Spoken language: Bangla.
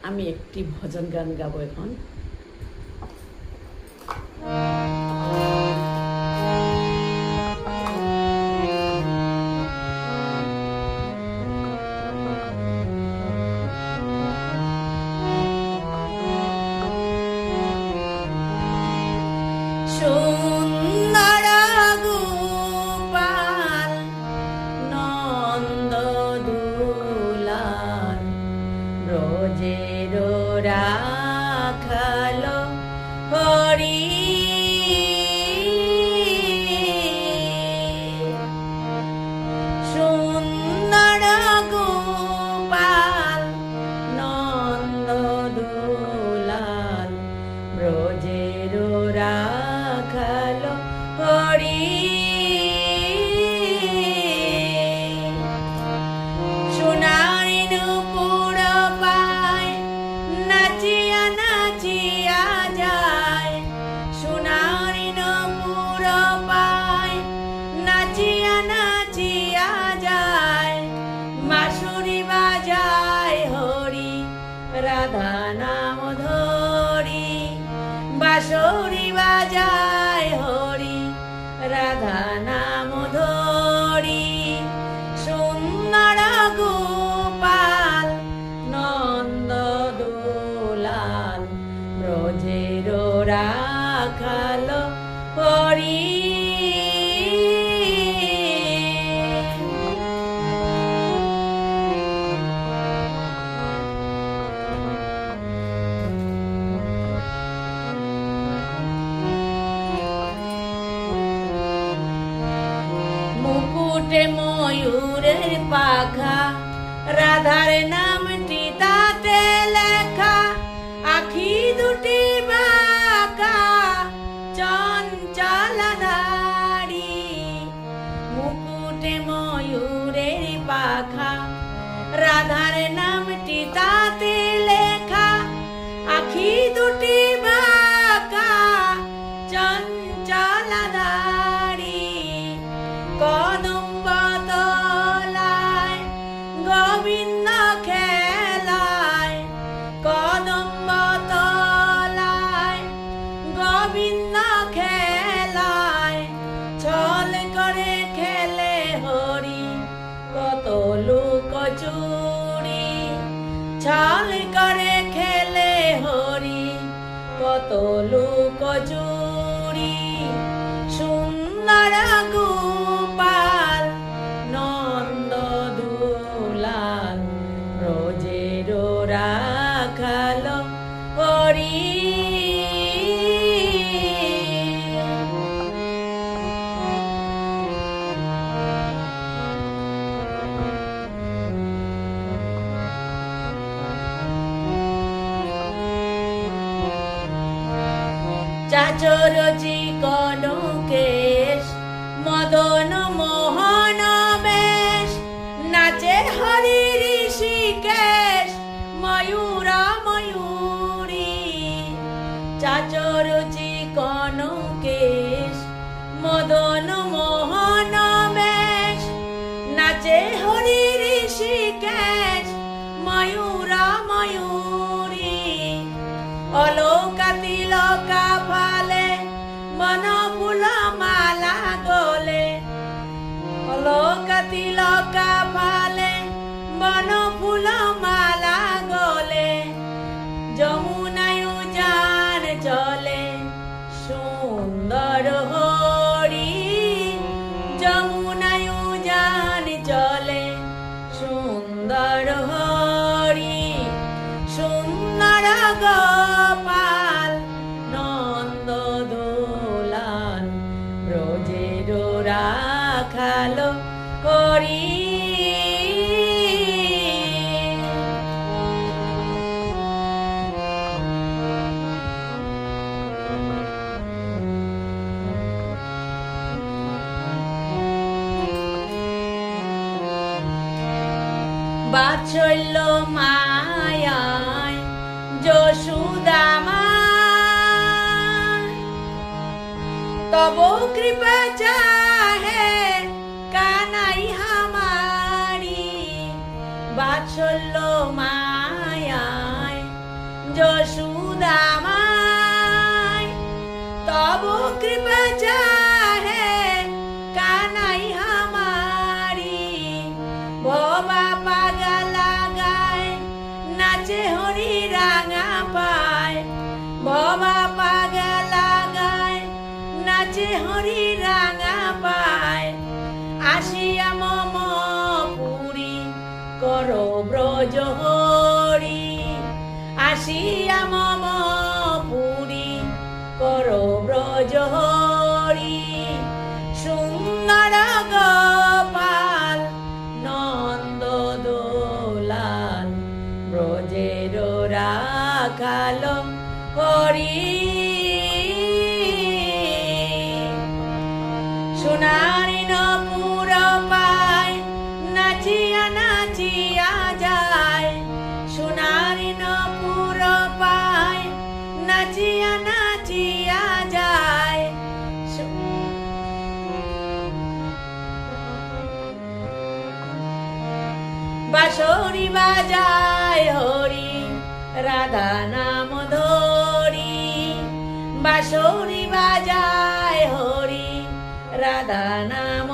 আমি একটি ভজন গান গাবো এখন। সুন্দর গোপাল নন্দ দুলাল ব্রজের রাখাল হরি সুন্দর গোপাল নন্দ দুলাল ব্রজের রাখাল হরি সোনার নূপুর পায় নাচিয়া নাচিয়া যায় সোনার নূপুর পায় নাচিয়া নাচিয়া যায় বাঁশুরি বাজায় হরি রাধা নাম ধরি বাঁশুরি বাজায় হরি রাধা নাম ধরি সুন্দর গোপাল নন্দ দুলাল ব্রজের রাখাল হরি মুকুটে ময়ূরের পাখা রাধার নামটি তাতে লেখা আখি দুটি বাঁকা চঞ্চল ধারি মুকুটে ময়ূরের পাখা রাধার নামটি তাতে লেখা আখি দুটি বাঁকা চঞ্চল ধারি কদম্ব তলায় গোবিন্দ খেলায় কদম্ব তলায় গোবিন্দ খেলায় ছল করে খেলে হরি কত লোক চুরি ছল করে খেলে হরি কত লোক চুরি সুন্দর গোপাল নন্দ দুলাল ব্রজের রাখাল হরি চাচরজি কনকেশ মদন মোহন বেশ নাচে হরি ঋষিকেশ ময়ূর ময়ূরী চাচরজি কনকেশ মদন মোহন বেশ নাচে হরি ঋষিকেশ ময়ূর ময়ূরী অলকা তিলকা ফালে মন ফুল মালা গলে অলকা তিলকা ফালে মন ফুল মালা গলে যমুনায় যান চলে সুন্দর হরি যমুনায় যান চলে সুন্দর হরি সুন্দর গোপাল নন্দ দুলাল ব্রজের রাখাল হরি বাৎসল্য মায়ায় যশোদা মা তব কৃপা চাহে কানাই হামারি বাৎসল্য মায়ায় যশোদা মাই তব কৃপা চাহে কানাই হামারি ভবা পাগলা গায় নাচে হরি রাঙা পায় ভবা পাগলা গায় নাচে হরি রাঙা পায় আসিয়া মম পুরী করো ব্রজ হরি আসিয়া মম পুরী করো ব্রজ হরি সুন্দর গোপাল নন্দ দোলাল ব্রজের রাখাল হরি সোনারি নপুর পায় নাচিয়া নাচিয়া যায় সোনারি নপুর পায় নাচিয়া নাচিয়া যায় বাঁশরি বাজায় হরি রাধা নাম ধরি বাঁশরি বাজায় হরি রাধা নাম